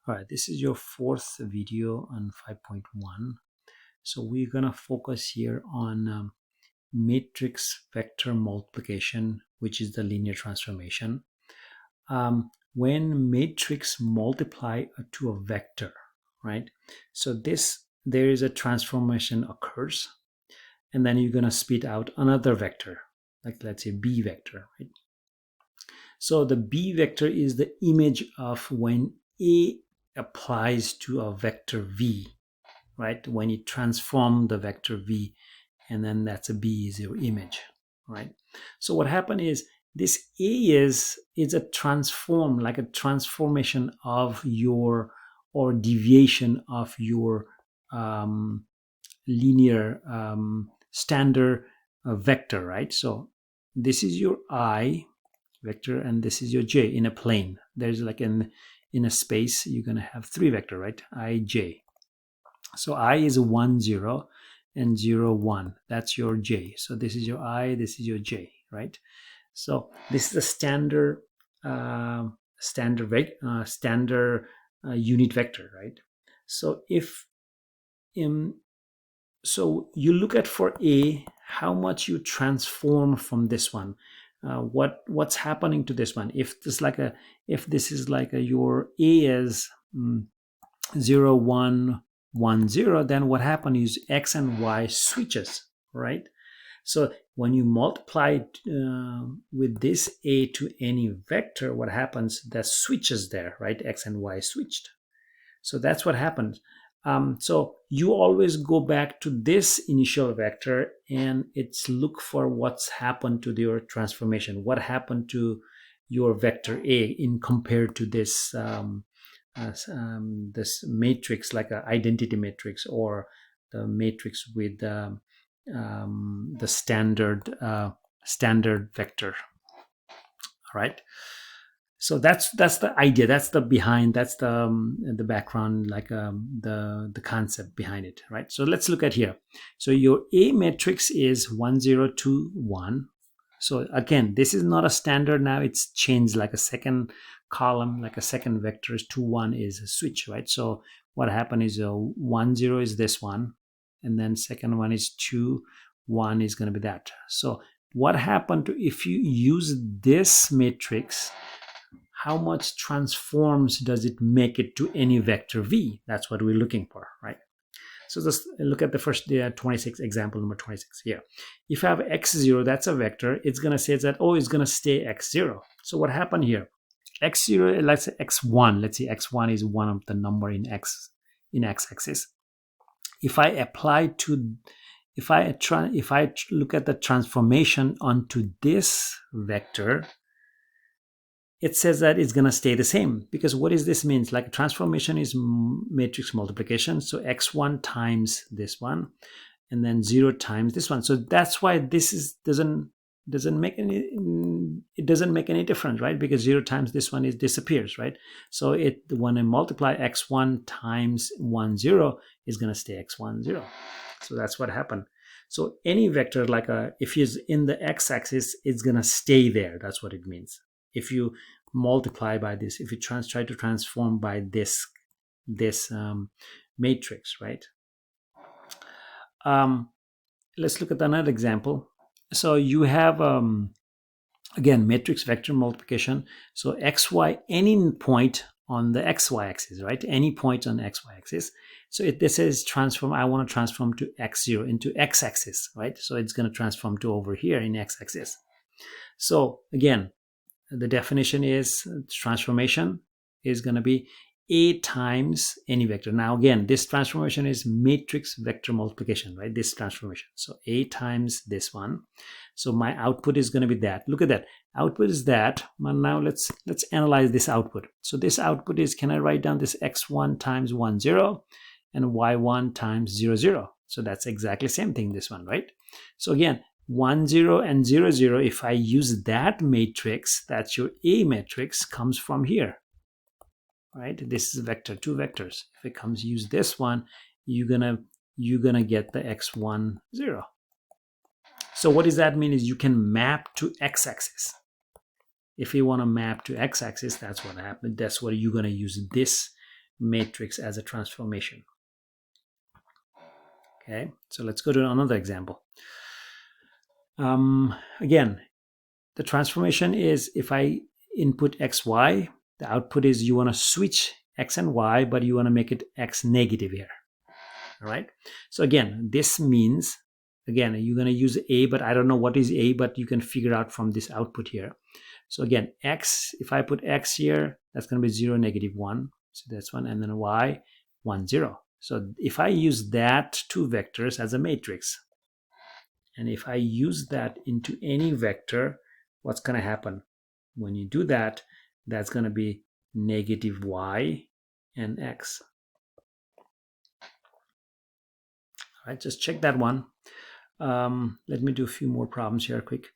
All right, this is your fourth video on 5.1. So we're going to focus here on matrix vector multiplication, which is the linear transformation. When matrix multiply to a vector, right? So there is a transformation occurs, and then you're going to spit out another vector, like let's say B vector, right? So the B vector is the image of when A applies to a vector V, right? When you transform the vector V, and then that's a B is your image, right? So what happened is this A is a transform, like a transformation of your, or deviation of your linear standard vector, right? So this is your I vector and this is your j in a plane. There's like in a space you're going to have three vector, right? I, j. So I is 1 0 and 0 1. That's your j. So this is your I, this is your j, right? So this is the standard unit vector, right? So if so you look at for A how much you transform from this one. What's happening to this one? If this is like your A is 0 1 1 0, then what happens is X and Y switches, right? So when you multiply with this A to any vector, what happens? That switches there, right? X and Y switched. So that's what happens. So you always go back to this initial vector and it's look for what's happened to your transformation. What happened to your vector A in compared to this this matrix, like an identity matrix or the matrix with the standard vector, right? So that's the idea, that's the behind, that's the background, like the concept behind it, right? So let's look at here. So your A matrix is 1 0 2 1. So again, this is not a standard now, it's changed, like a second column, like a second vector is 2 1 is a switch, right? So what happened is 1 0 is this one, and then second one is 2 1 is going to be that. So what happened to if you use this matrix, how much transforms does it make it to any vector V? That's what we're looking for, right? So just look at the first 26 example, number 26 here. If I have x0, that's a vector, it's going to say that, oh, it's going to stay x0. So what happened here? X0, let's say x1. Let's say x1 is one of the number in x-axis. If I look at the transformation onto this vector, it says that it's going to stay the same, because what is this means? Like transformation is matrix multiplication. So x1 times this one, and then 0 times this one. So that's why this doesn't make any difference, right? Because 0 times this one disappears, right? So when I multiply x1 times 1 0 is going to stay x1 0. So that's what happened. So any vector, like if it's in the x-axis, it's going to stay there. That's what it means. If you multiply by this, if you try to transform by this matrix, right? Let's look at another example. So you have again matrix vector multiplication. So xy, any point on the xy axis, right? Any point on the xy axis. So this is transform. I want to transform to x0 into x-axis, right? So it's going to transform to over here in x-axis. So again, the definition is transformation is going to be A times any vector. Now again, this transformation is matrix vector multiplication, right? This transformation. So A times this one. So my output is going to be that. Look at that. Output is that. Now let's analyze this output. So this output is, can I write down this x1 times 1 0 and y1 times 0 0? So that's exactly the same thing, this one, right? So again, 1 0 and 0 0, if I use that matrix, that's your A matrix, comes from here, right? This is vector, two vectors. If it comes, use this one, you're gonna get the x1 0. So what does that mean is you can map to x-axis. If you want to map to x-axis, that's what happened. That's what you're gonna use this matrix as a transformation. Okay, so let's go to another example. Again, the transformation is if I input xy, the output is you want to switch x and y, but you want to make it x negative here. All right. So again, this means, again, you're going to use a, but I don't know what is a, but you can figure out from this output here. So again, x, if I put x here, that's going to be 0, -1. So that's 1. And then y, 1, 0. So if I use that two vectors as a matrix, and if I use that into any vector, what's going to happen? When you do that, that's going to be -y and x. All right, just check that one. Let me do a few more problems here quick.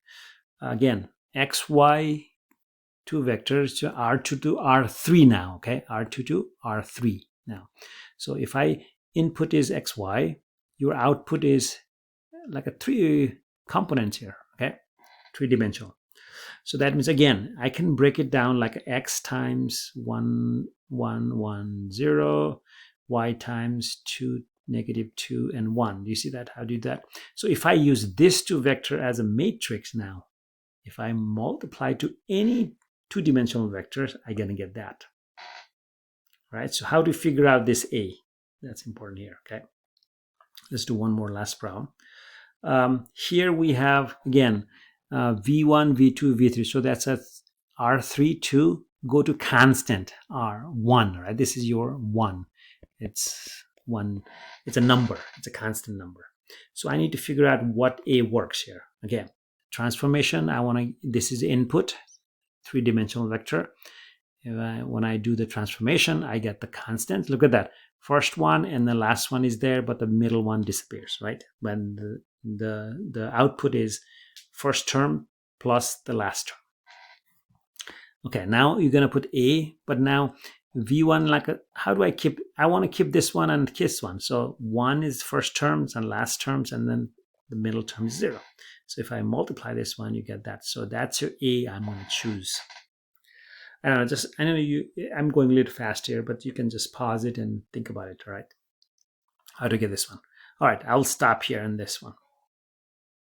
Again, xy, two vectors to R2 to R3 now, okay? R2 to R3 now. So if I input is xy, your output is like a 3 components here, okay? 3-dimensional. So that means, again, I can break it down like x times 1, 1, 1, 0, y times 2, -2, and 1. Do you see that? How do you do that? So if I use this two vector as a matrix now, if I multiply to any 2-dimensional vectors, I'm going to get that. Right? So how to figure out this a? That's important here, okay? Let's do one more last problem. Here we have, again, V1, V2, V3. So that's a R3 to go to constant R1, right? This is your 1. It's 1. It's a number. It's a constant number. So I need to figure out what a works here. Again, transformation, this is input, 3-dimensional vector. When I do the transformation, I get the constant. Look at that. First one and the last one is there, but the middle one disappears, right? When the output is first term plus the last term. Okay, now you're gonna put a, but now V1, how do I keep? I want to keep this one and this one. So 1 is first terms and last terms, and then the middle term is 0. So if I multiply this one, you get that. So that's your a I'm going to choose. I don't know, I know I'm going a little fast here, but you can just pause it and think about it, all right? How to get this one. All right, I'll stop here in this one.